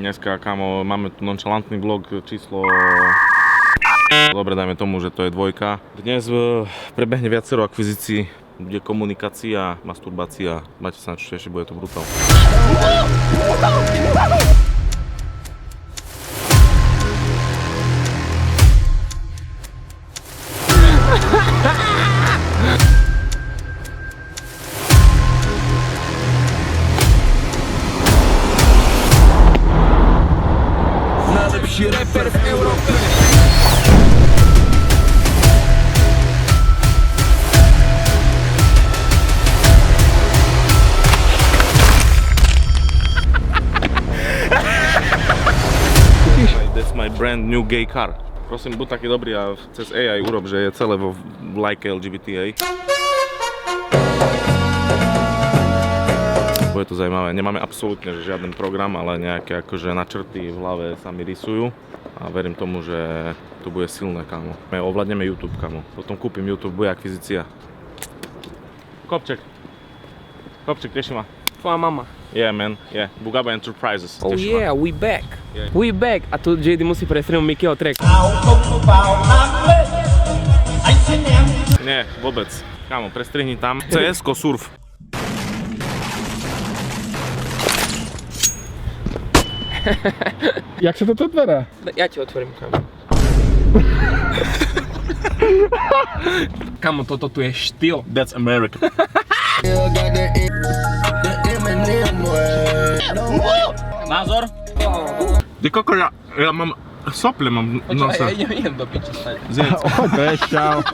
Dneska, kámo, máme tu nonchalantný vlog číslo... Dobre, dajme tomu, že to je 2. Dnes prebehne viacero akvizícií, bude komunikácia, masturbácia. Máte sa na čo ešte, bude to brutál. Najlepší reper v Európe. That's my brand new gay car. Prosím, buď taký dobrý a cez AI urob, že je celé vo like LGBTA. Bude to zaujímavé. Nemáme absolútne žiaden program, ale nejaké akože načrty v hlave sa mi rysujú. A verím tomu, že to bude silné, kámo. My ovládneme YouTube, kámo. Potom kúpim YouTube, bude akvizícia. Kopček. Kopček, teší ma. Tvoja mama. Yeah, man. Yeah. Bugaba Enterprises. Oh yeah, we back. Yeah. We back. A tu JD musí prestrieľať Mickeyho track. Nie, vôbec. Kámo, prestrihni tam. CS-ko surf. Jak sa toto otvára? Ja ti otvorím, kamo. Kamo, toto tu je štýl. That's America. Názor? Ty koko, ja mám sople, mám v nose. Ja idem do piče stať. Čau.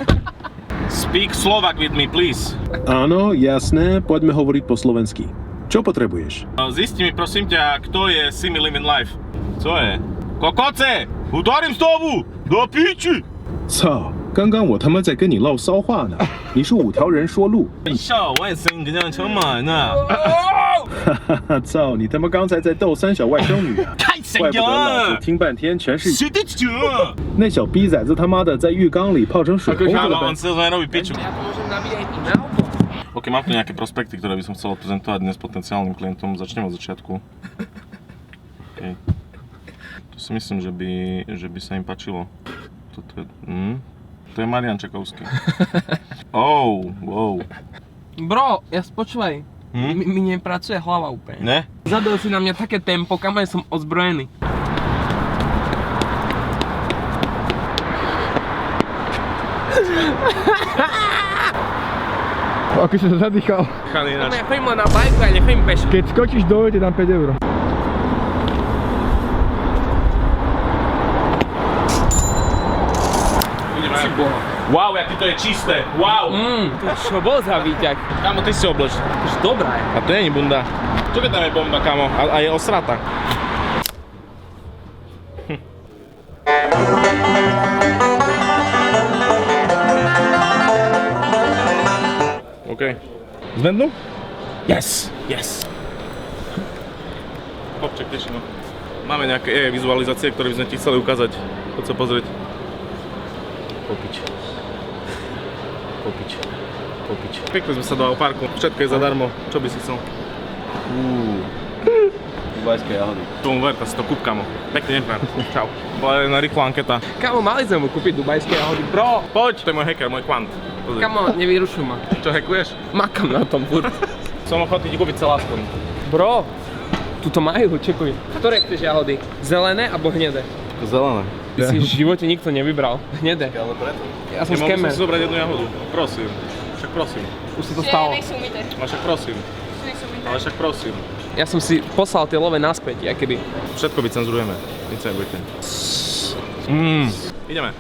Speak Slovak with me, please. Áno, jasné, poďme hovoriť po slovensky. Čo potrebuješ? Zisti mi, prosím ťa, kto je Simi Living Life? Co je? Kokoce! Udarím stovu! Do piči! 操，刚刚我他妈在跟你唠骚话呢，你是五条人说路。笑，我也是你这样成满呢。哈哈哈，操，你他妈刚才在逗三小外甥女啊！太神怪不得老子听半天全是那小逼崽子他妈的在浴缸里泡成水猴子了呗。 Ja to môžem nabíjať i na auto. Ok, mám tu nejaké prospekty, ktoré by som chcel prezentovať dnes potenciálnym klientom. Začnem od začiatku. Okay. To si myslím, že by sa im páčilo. Toto je... To je Marian Čakovský. Oh, wow. Bro, počúvaj. Mi nepracuje hlava úplne. Ne? Zadal si na mňa také tempo, kam som ozbrojený. Ako si sa zadýchal. Ja chodím len na bajku a nechodím pešo. Keď skočíš dole, ti dám 5 €. Wow, aký to je čisté. Wow. Čo bol za výťah? Kámo, ty si obleč. To je dobrá je. A to nie je bunda. Čo keď tam je bomba, kámo? A je osrata. OK. Zvednú? Yes, yes. Kopček, teším. Máme nejaké vizualizácie, ktoré by sme ti chceli ukázať. Poď sa pozrieť. Popič. Popič. Popič. Pekne sme sa do parku. Všetko je zadarmo. Čo by si chcel? Dubajské jahody. Tomu ver, si to kúp, kamo. Pekne deň, čau. Bola jedna rýchla anketa. Kamo, mali sme mu kúpiť dubajské jahody. Bro! Poď! To je môj hacker, môj kvant. Pozri. Kamo, nevyrušuj ma. Čo, hackuješ? Makam na tom furt. Som ochotný ti kúpiť celáskon. Bro! Tuto majú, čekuj. Ktoré chceš jahody? Zelené alebo hnedé? Zelené. Ty si v živote nikto nevybral. Hnedé. Ale preto. Ja som Mohol scammer. som si zobrať jednu jahodu. Prosím. Však prosím. Už sa to stalo. Ale však prosím. Ale však prosím. Ja som si poslal tie love naspäť, keby. Všetko vycenzurujeme. Nic sa nebojte. Ideme.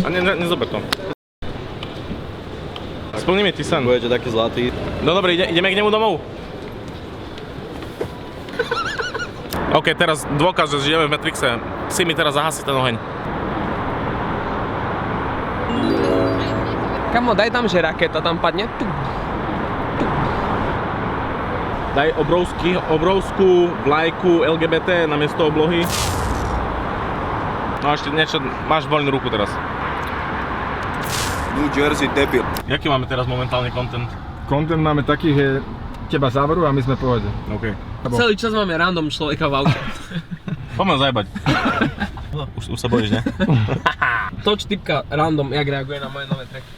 A nezober to. Splníme ti sen. Budete taký zlatý. No dobre, ideme k nemu domov. OK, teraz dôkaz, že žijeme v Matrixe. Si mi teraz zahasí ten oheň. Kamo, daj tam, že raketa tam padne. Daj obrovskú vlajku LGBT namiesto oblohy. No a ešte niečo, máš voľnú ruku teraz. New Jersey, debil. Jaký máme teraz momentálne content? Content máme taký, že teba zavrú a my sme v pohode. OK. Celý čas máme random človeka v aute. Poďme zajebať. Už sa bojíš, ne? Toč typka random, jak reaguje na moje nové tracky.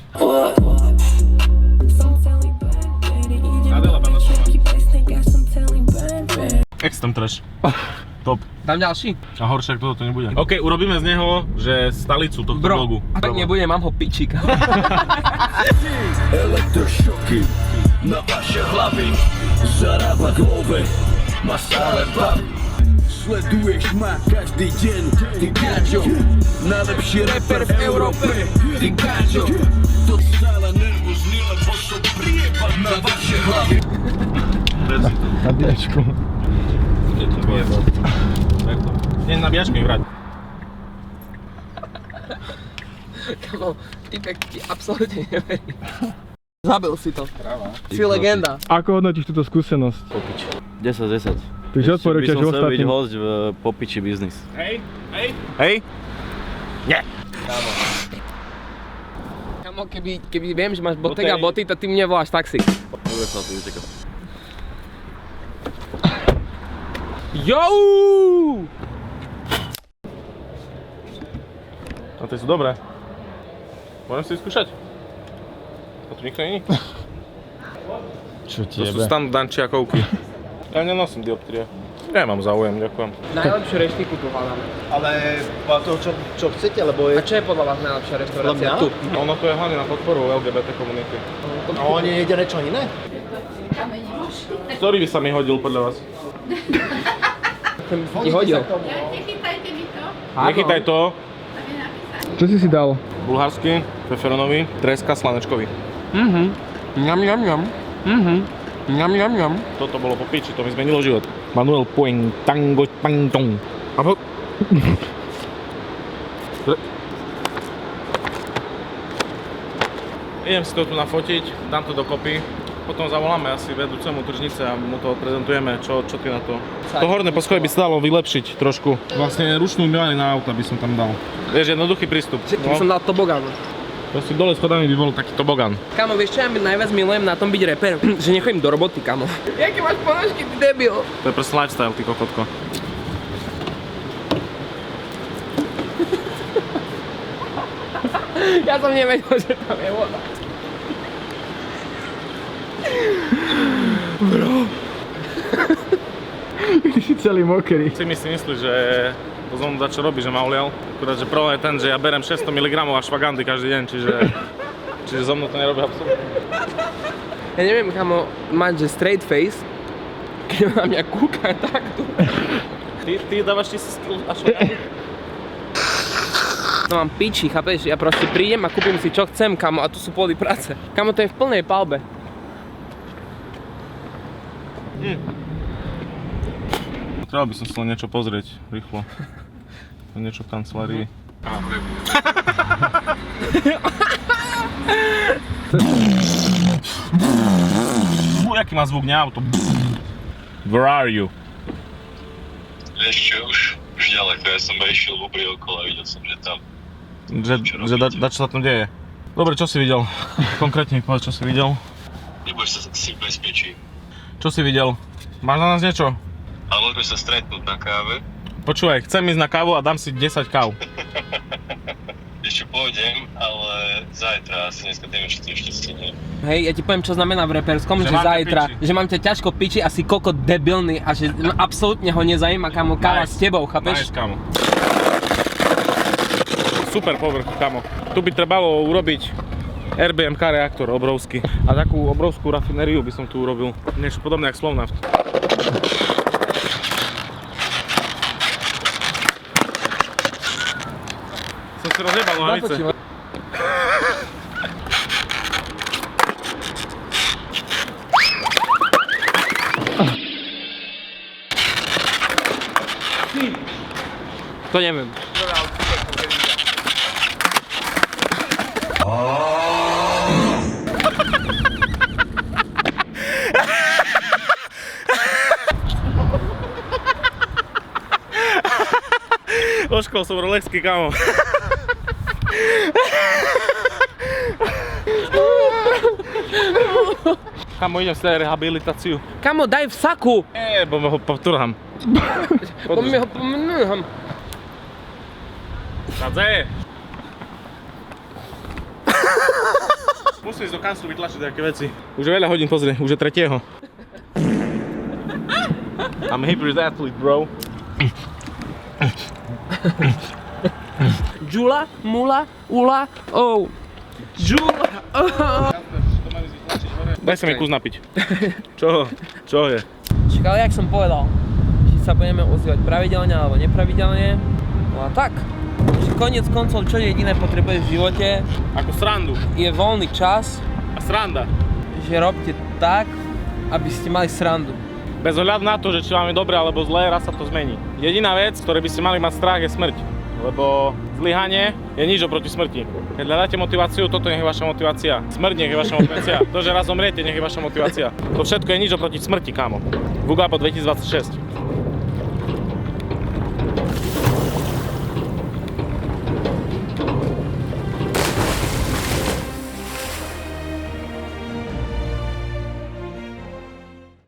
Extreme trash. Top. Dám ďalší? A horšie, ako toto nebude. OK, urobíme z neho, že stalicu tohto blogu. Tak nebude, mám ho pičíka. Elektrošoky na vaše hlavy, zarába głowę, ma stále baví. Sleduješ ma každý deň, ty káčo, najlepší rapper v Európe, ty káčo. To stále nervózny, lebo som priebať na vaše hlavy. Na diačku. Nie, nabíjačku mi vrať. Kamo, typek ti absolútne neverí. Zabil si to. Si legenda. Ako hodnotíš túto skúsenosť? 10 z 10. Takže odporúčaš By som chcel byť ostatným. host v popiči biznis. Hej? Kamo, keby viem, že máš Bottega boty, to ty mne voláš taxi. Dobre sa tu utekal. Jou! A tie sú dobré. Môžem si skúšať? A tu nikto není? Čo To sú tiebe? standardčiakovky. Ja nenosím dioptrie. Ja mám záujem, ďakujem. Najlepšiu reštiku tu hľadáme. Ale podľa toho, čo chcete, lebo A čo je podľa vás najlepšia reštaurácia tu? Ono to je hlavne na podporu LGBT komunity. A oni jedia niečo iné? Ktorý by sa mi hodil podľa vás? Ten ti hodil. Nechytajte mi to. Nechytaj to. Čo si dal? Bulharský, peferonový, treska, slanečkový. Ňam, ňam, ňam. Ňam, ňam, ňam. Toto bolo po piči, to mi zmenilo život. Manuel Poing Tango Pangtong. Idem si to tu nafotiť, dám to dokopy. Potom zavoláme asi vedúcemu tržnice a mu to odprezentujeme, čo ty na to. To horné poschodie by sa dalo vylepšiť trošku. Vlastne ručnú umývanie na auta by som tam dal. Vieš, jednoduchý prístup. By som dal tobogán. Proste dole schodami by bol taký tobogán. Kamo, vieš čo ja najviac milujem na tom byť rapper? Že nechodím do roboty, kamo. Jaké máš ponožky, ty debil? To je proste lifestyle, ty kokotko. Ja som nevedel, že tam je voda. Ty si celý mokrý. Si myslí, že to znovu dá čo robí, že ma ulial. Akurát, že problém je ten, že ja berem 600 mg ashwagandy každý deň, čiže zo mnou to nerobí absolútne. Ja neviem, kamo, mať, že straight face, keď na mňa kúka takto. Ty dávaš 1000 kg ashwagandy? No mám piči, chápeš? Ja proste prídem a kúpim si čo chcem, kamo, a tu sú plody práce. Kamo, to je v plnej palbe. Treba by som si len niečo pozrieť, rýchlo. Niečo v kancelárii. Jaký má zvuk, ne auto? Where are you? Vieš čo, už ďaleko, ja som išiel v obri okolo a videl som, že tam... Že čo sa tam deje? Dobre, čo si videl? Konkrétne mi povedz, čo si videl. Nebudeš sa si bezpečí. Čo si videl? Máš na nás niečo? Ale môžeme sa stretnúť na káve. Počúvaj, chcem ísť na kávu a dám si 10 káv. Ešte pôjdem, ale zajtra asi dneska neviem, či to ešte stihnem. Hej, ja ti poviem, čo znamená v reperskom, že mám ťa zajtra, piči. že mám ťa ťažko piči a si koko debilný a že absolútne ho nezajíma, kamo, káva s tebou, chápeš? Nice, kamo. Super povrch, kamo. Tu by trebalo urobiť RBMK reaktor obrovský. A takú obrovskú rafinériu by som tu urobil. Niečo podobné jak Slovnaft. Som si rozjebal nohavice. To neviem. Oškol som Rolexky, kamo. Kamo, idem si dať rehabilitáciu. Kamo, daj v saku! Bo ho poturham. Bo mi ho pomnúham. Radze! Musím ísť do kanclu vytlačiť také veci. Už je veľa hodín, pozri, už je 3. I'm a Hebrews athlete, bro. Džula, mula, ula, oh. Džula, oh. Daj sa mi kus napiť. Čo? Čo je? Čak, ale jak som povedal, či sa budeme ozývať pravidelne alebo nepravidelne, no a tak. Že koniec koncov, čo jediné potrebuješ v živote, Ako srandu. je voľný čas, A sranda. že robte tak, aby ste mali srandu. Bez ohľadu na to, že či vám je dobré alebo zlé, raz sa to zmení. Jediná vec, ktorej by ste mali mať strach, je smrť. Lebo zlyhanie je nič oproti smrti. Keď hľadáte motiváciu, toto nech je vaša motivácia. Smrť nech je vaša motivácia. To, že raz zomriete, nech je vaša motivácia. To všetko je nič oproti smrti, kámo. Vugabo 2026.